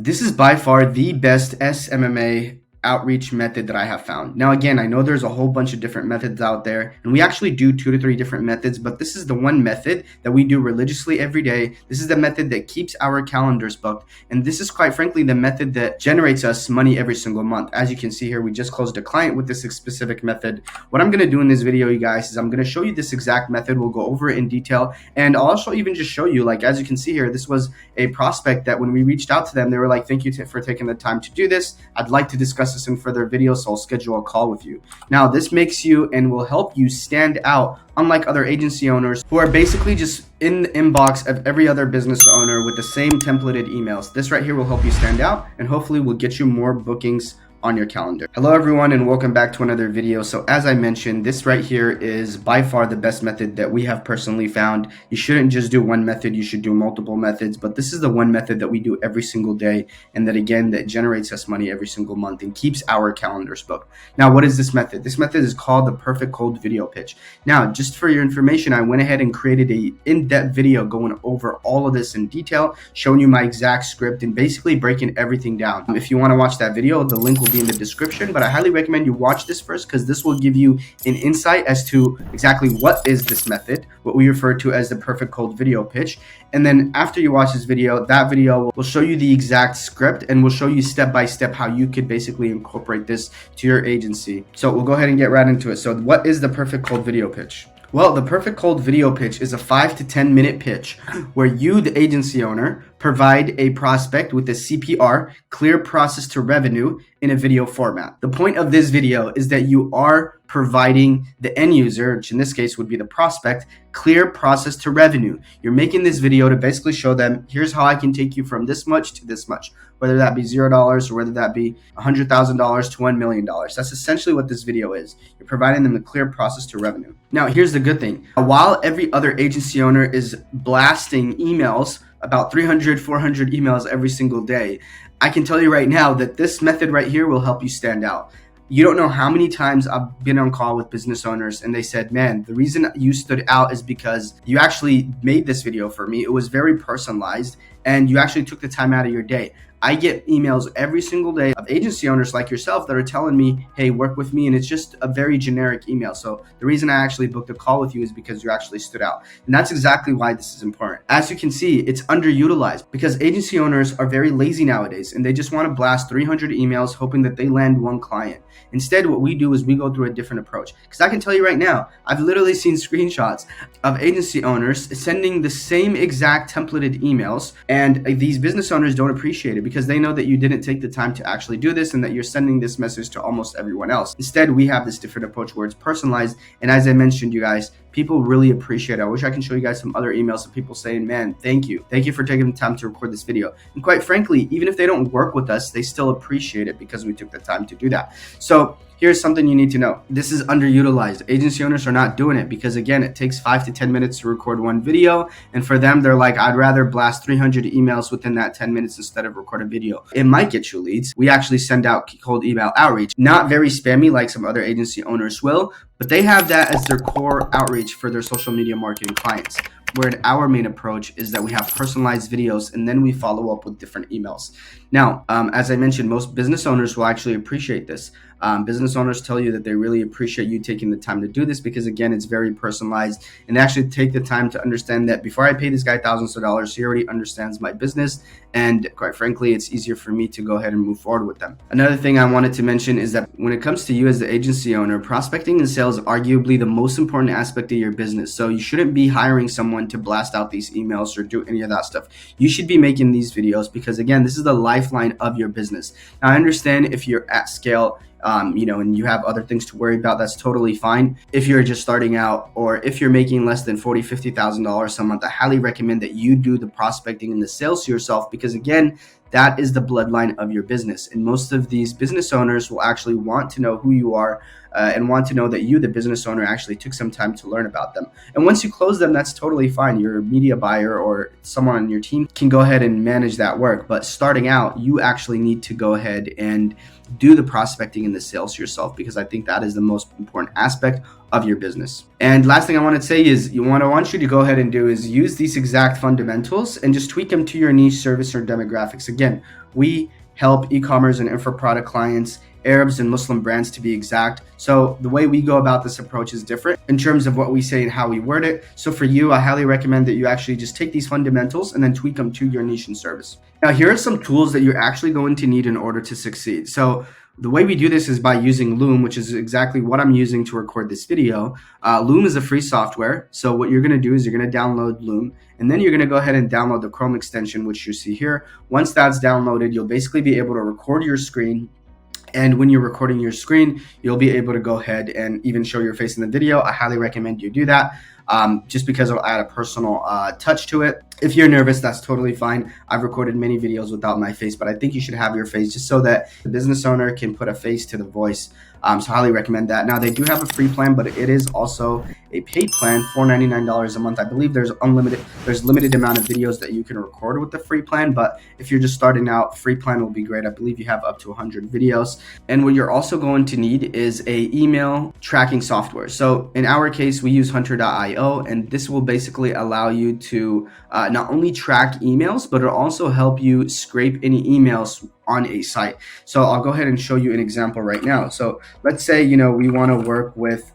This is by far the best SMMA outreach method that I have found. Now, again, I know there's a whole bunch of different methods out there, and we actually do 2 to 3 different methods, but this is the one method that we do religiously every day. This is the method that keeps our calendars booked, and this is quite frankly the method that generates us money every single month. As you can see here, we just closed a client with this specific method. What I'm going to do in this video, you guys, is I'm going to show you this exact method. We'll go over it in detail, and I'll also even just show you, like, as you can see here, this was a prospect that when we reached out to them, they were like, thank you for taking the time to do this. I'd like to discuss this in further videos, so I'll schedule a call with you. Now, this makes you and will help you stand out, unlike other agency owners who are basically just in the inbox of every other business owner with the same templated emails. This right here will help you stand out and hopefully will get you more bookings on your calendar. Hello everyone, and welcome back to another video. So as I mentioned, this right here is by far the best method that we have personally found. You shouldn't just do one method, you should do multiple methods, but this is the one method that we do every single day, and that again, that generates us money every single month and keeps our calendars booked. Now, what is this method? This method is called the perfect cold video pitch. Now, just for your information, I went ahead and created a in-depth video going over all of this in detail, showing you my exact script and basically breaking everything down. If you want to watch that video, the link will be in the description, but I highly recommend you watch this first because this will give you an insight as to exactly what is this method, what we refer to as the perfect cold video pitch. And then after you watch this video, that video will show you the exact script and will show you step by step how you could basically incorporate this to your agency. So we'll go ahead and get right into it. So what is the perfect cold video pitch? Well, the perfect cold video pitch is a 5 to 10 minute pitch where you, the agency owner, provide a prospect with a CPR, clear process to revenue, in a video format. The point of this video is that you are providing the end user, which in this case would be the prospect, clear process to revenue. You're making this video to basically show them, here's how I can take you from this much to this much, whether that be $0 or whether that be $100,000 to $1 million. That's essentially what this video is. You're providing them a clear process to revenue. Now, here's the good thing. While every other agency owner is blasting emails, about 300, 400 emails every single day, I can tell you right now that this method right here will help you stand out. You don't know how many times I've been on call with business owners and they said, man, the reason you stood out is because you actually made this video for me. It was very personalized and you actually took the time out of your day. I get emails every single day of agency owners like yourself that are telling me, hey, work with me. And it's just a very generic email. So the reason I actually booked a call with you is because you actually stood out. And that's exactly why this is important. As you can see, it's underutilized because agency owners are very lazy nowadays and they just want to blast 300 emails hoping that they land one client. Instead, what we do is we go through a different approach. Because I can tell you right now, I've literally seen screenshots of agency owners sending the same exact templated emails, and these business owners don't appreciate it because they know that you didn't take the time to actually do this and that you're sending this message to almost everyone else. Instead, we have this different approach where it's personalized, and as I mentioned, you guys, people really appreciate it. I wish I can show you guys some other emails of people saying, man, thank you for taking the time to record this video. And quite frankly, even if they don't work with us, they still appreciate it because we took the time to do that. So here's something you need to know. This is underutilized. Agency owners are not doing it because, again, it takes 5 to 10 minutes to record one video. And for them, they're like, I'd rather blast 300 emails within that 10 minutes instead of record a video. It might get you leads. We actually send out cold email outreach. Not very spammy like some other agency owners will, but they have that as their core outreach for their social media marketing clients. Where our main approach is that we have personalized videos and then we follow up with different emails. Now, as I mentioned, most business owners will actually appreciate this. Business owners tell you that they really appreciate you taking the time to do this because, again, it's very personalized, and they actually take the time to understand that before I pay this guy thousands of dollars, he already understands my business, and quite frankly, it's easier for me to go ahead and move forward with them. Another thing I wanted to mention is that when it comes to you as the agency owner, prospecting and sales is arguably the most important aspect of your business. So you shouldn't be hiring someone to blast out these emails or do any of that stuff. You should be making these videos because, again, this is the lifeline of your business. Now, I understand if you're at scale, and you have other things to worry about, that's totally fine. If you're just starting out or if you're making less than $40,000, $50,000 a month, I highly recommend that you do the prospecting and the sales to yourself because, again, that is the bloodline of your business. And most of these business owners will actually want to know who you are and want to know that you, the business owner, actually took some time to learn about them. And once you close them, that's totally fine. Your media buyer or someone on your team can go ahead and manage that work. But starting out, you actually need to go ahead and do the prospecting and the sales yourself, because I think that is the most important aspect of your business. And last thing I want to say is what I want you to go ahead and do is use these exact fundamentals and just tweak them to your niche, service, or demographics. Again, we help e-commerce and infra product clients, Arabs and Muslim brands to be exact. So the way we go about this approach is different in terms of what we say and how we word it. So for you, I highly recommend that you actually just take these fundamentals and then tweak them to your niche and service. Now, here are some tools that you're actually going to need in order to succeed. So the way we do this is by using LOOM, which is exactly what I'm using to record this video. LOOM is a free software. So what you're going to do is you're going to download LOOM, and then you're going to go ahead and download the Chrome extension, which you see here. Once that's downloaded, you'll basically be able to record your screen. And when you're recording your screen, you'll be able to go ahead and even show your face in the video. I highly recommend you do that, just because it'll add a personal touch to it. If you're nervous, that's totally fine. I've recorded many videos without my face, but I think you should have your face just so that the business owner can put a face to the voice. So I highly recommend that. Now, they do have a free plan, but it is also a paid plan, $499 a month. I believe there's limited amount of videos that you can record with the free plan, but if you're just starting out, free plan will be great. I believe you have up to 100 videos. And what you're also going to need is a email tracking software. So in our case, we use hunter.io, and this will basically allow you to not only track emails, but it'll also help you scrape any emails on a site. So I'll go ahead and show you an example right now. So let's say, we want to work with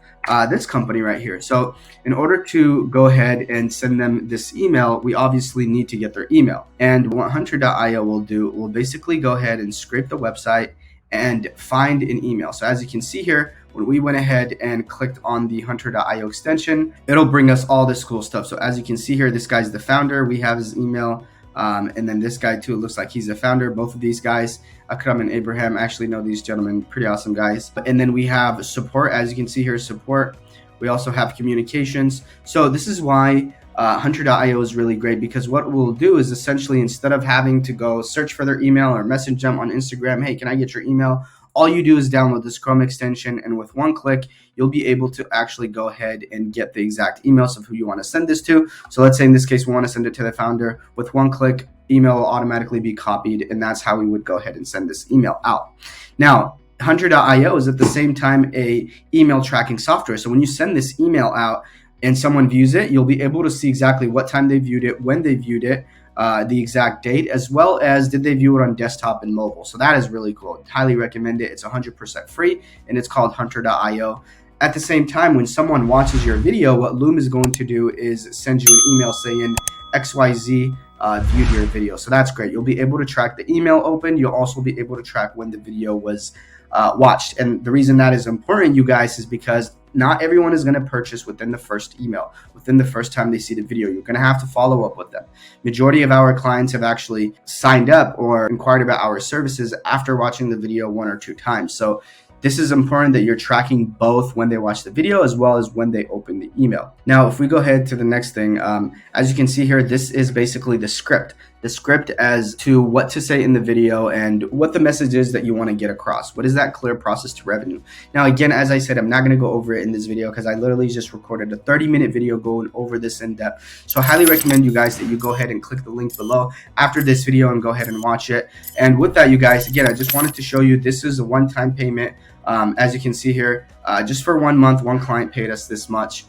this company right here. So in order to go ahead and send them this email, we obviously need to get their email. And what hunter.io will do, will basically go ahead and scrape the website and find an email. So as you can see here, when we went ahead and clicked on the hunter.io extension, it'll bring us all this cool stuff. So as you can see here, this guy's the founder. We have his email. And then this guy too, it looks like he's the founder. Both of these guys, Akram and Abraham, actually know these gentlemen, pretty awesome guys. And then we have support. As you can see here, support. We also have communications. So this is why hunter.io is really great, because what we'll do is essentially, instead of having to go search for their email or message them on Instagram, hey, can I get your email? All you do is download this Chrome extension, and with one click, you'll be able to actually go ahead and get the exact emails of who you want to send this to. So let's say in this case, we want to send it to the founder. With one click, email will automatically be copied, and that's how we would go ahead and send this email out. Now, hunter.io is at the same time a email tracking software. So when you send this email out and someone views it, you'll be able to see exactly what time they viewed it, when they viewed it, the exact date, as well as did they view it on desktop and mobile. So that is really cool. Highly recommend it. It's 100% free, and it's called hunter.io. At the same time, when someone watches your video, what LOOM is going to do is send you an email saying XYZ viewed your video. So that's great. You'll be able to track the email open. You'll also be able to track when the video was watched. And the reason that is important, you guys, is because not everyone is going to purchase within the first email, within the first time they see the video. You're going to have to follow up with them. Majority of our clients have actually signed up or inquired about our services after watching the video 1 or 2 times. So this is important that you're tracking both when they watch the video as well as when they open the email. Now, if we go ahead to the next thing, as you can see here, this is basically the script as to what to say in the video and what the message is that you want to get across. What is that clear process to revenue? Now, again, as I said, I'm not going to go over it in this video because I literally just recorded a 30-minute video going over this in depth. So I highly recommend you guys that you go ahead and click the link below after this video and go ahead and watch it. And with that, you guys, again, I just wanted to show you this is a one-time payment. As you can see here, just for 1 month, one client paid us this much.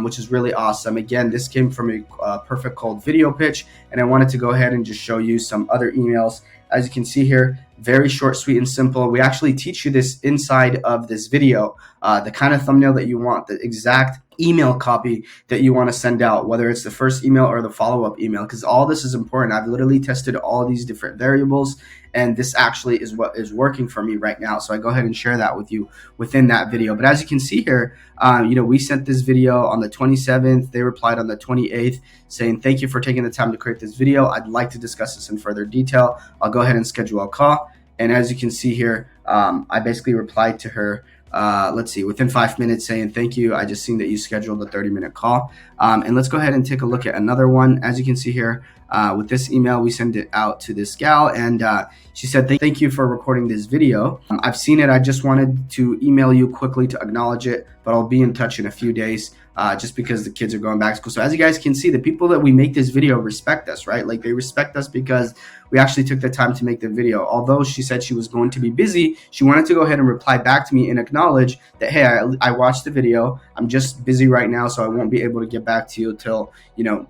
Which is really awesome. Again, this came from a perfect cold video pitch, and I wanted to go ahead and just show you some other emails. As you can see here, very short, sweet, and simple. We actually teach you this inside of this video, the kind of thumbnail that you want, the exact email copy that you want to send out, whether it's the first email or the follow-up email, because all this is important. I've literally tested all these different variables, and this actually is what is working for me right now. So I go ahead and share that with you within that video. But as you can see here, we sent this video on the 27th. They replied on the 28th saying, thank you for taking the time to create this video. I'd like to discuss this in further detail. I'll go ahead and schedule a call. And as you can see here, I basically replied to her, let's see, within 5 minutes saying, thank you. I just seen that you scheduled a 30-minute call. And let's go ahead and take a look at another one. As you can see here, with this email, we send it out to this gal, and she said, thank you for recording this video. I've seen it. I just wanted to email you quickly to acknowledge it, but I'll be in touch in a few days. Just because the kids are going back to school. So as you guys can see, the people that we make this video respect us, right? Like, they respect us because we actually took the time to make the video. Although she said she was going to be busy, she wanted to go ahead and reply back to me and acknowledge that, hey, I watched the video. I'm just busy right now, so I won't be able to get back to you till,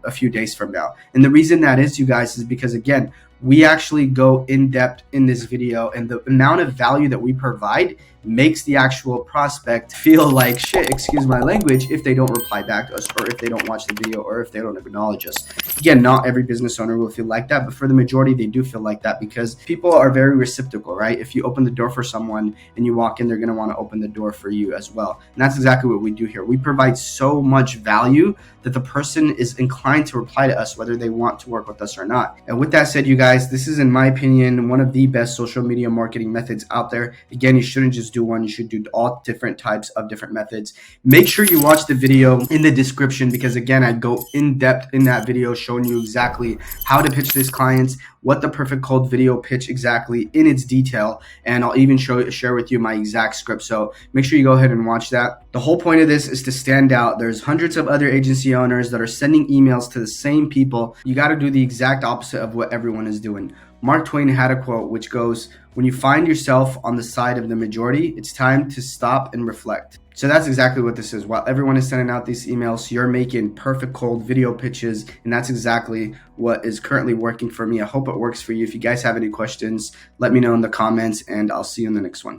a few days from now. And the reason that is, you guys, is because, again, we actually go in depth in this video, and the amount of value that we provide makes the actual prospect feel like shit, excuse my language, if they don't reply back to us, or if they don't watch the video, or if they don't acknowledge us. Again, not every business owner will feel like that, but for the majority, they do feel like that because people are very reciprocal, right? If you open the door for someone and you walk in, they're going to want to open the door for you as well. And that's exactly what we do here. We provide so much value that the person is inclined to reply to us whether they want to work with us or not. And with that said, you guys, this is, in my opinion, one of the best social media marketing methods out there. Again, you shouldn't just do one, you should do all different types of different methods. Make sure you watch the video in the description because, again, I go in depth in that video showing you exactly how to pitch this clients, what the perfect cold video pitch exactly in its detail, and I'll even share with you my exact script. So make sure you go ahead and watch that. The whole point of this is to stand out. There's hundreds of other agency owners that are sending emails to the same people. You got to do the exact opposite of what everyone is doing. Mark Twain had a quote which goes, when you find yourself on the side of the majority, it's time to stop and reflect. So that's exactly what this is. While everyone is sending out these emails, you're making perfect cold video pitches, and that's exactly what is currently working for me. I hope it works for you. If you guys have any questions, let me know in the comments, and I'll see you in the next one.